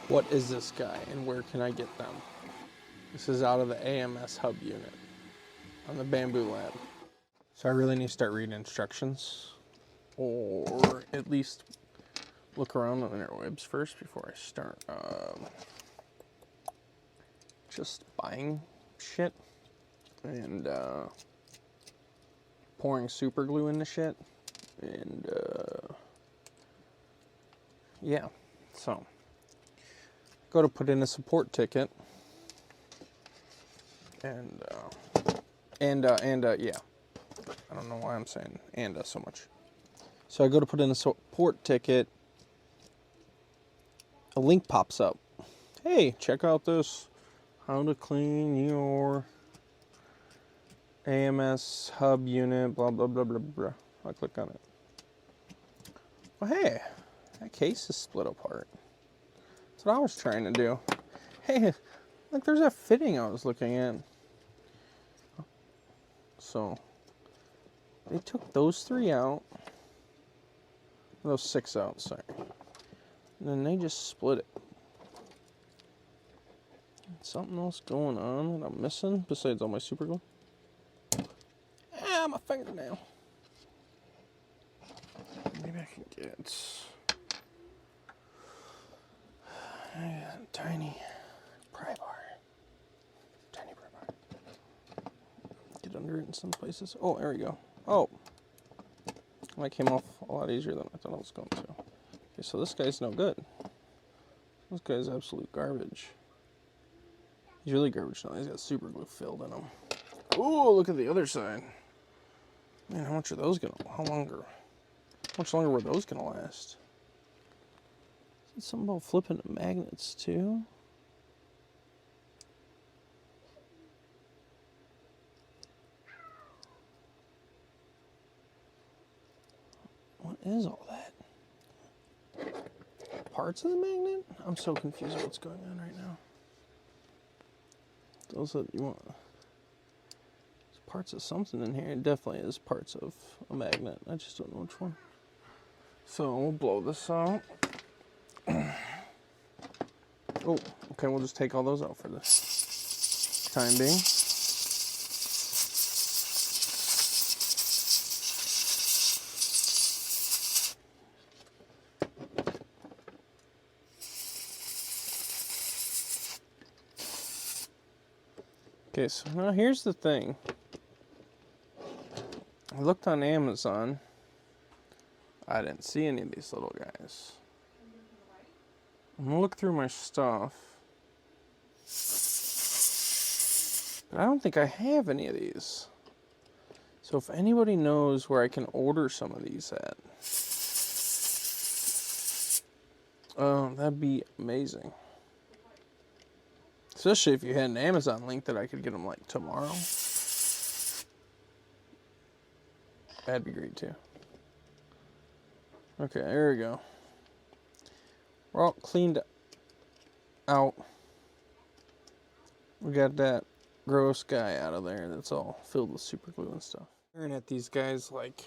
What is this guy and where can I get them? This is out of the AMS hub unit on the Bambu lab. So I really need to start reading instructions, or at least look around on the interwebs first before I start just buying shit and pouring super glue into shit. And yeah, so go to put in a support ticket, and yeah, I don't know why I'm saying so much. So I go to put in a support ticket, a link pops up. Hey, check out this, how to clean your AMS hub unit, blah, blah, blah, blah, blah. I click on it. Well, hey, that case is split apart. That's what I was trying to do. Hey, look, there's that fitting I was looking at. So, they took those 3 out. Those 6 out, sorry. And then they just split it. Something else going on that I'm missing besides all my super glue? Ah, my fingernail. Maybe I can get a tiny pry bar. Tiny pry bar. Get under it in some places. Oh, there we go. Oh. That came off a lot easier than I thought it was going to. Okay, so this guy's no good. This guy's absolute garbage. He's really garbage now. He's got super glue filled in him. Oh, look at the other side. Man, how much are those gonna, how much longer were those gonna last? Is it something about flipping the magnets too? What is all that? Parts of the magnet? I'm so confused with what's going on right now. Those that you want. There's parts of something in here. It definitely is parts of a magnet. I just don't know which one. So we'll blow this out. Oh, okay, we'll just take all those out for the time being. Okay, so now here's the thing. I looked on Amazon. I didn't see any of these little guys. I'm gonna look through my stuff. But I don't think I have any of these. So if anybody knows where I can order some of these at, that'd be amazing. Especially if you had an Amazon link that I could get them like tomorrow. That'd be great too. Okay, there we go. We're all cleaned out. We got that gross guy out of there that's all filled with super glue and stuff. Staring at these guys like,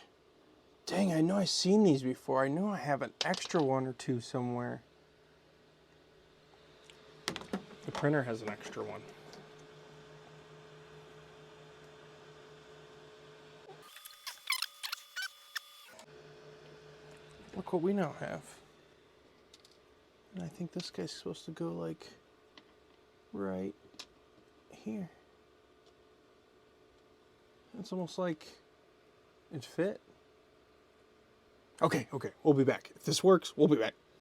dang, I know I've seen these before. I know I have an extra one or two somewhere. The printer has an extra one. Look what we now have. And I think this guy's supposed to go like right here. It's almost like it fit. Okay, we'll be back. If this works, we'll be back.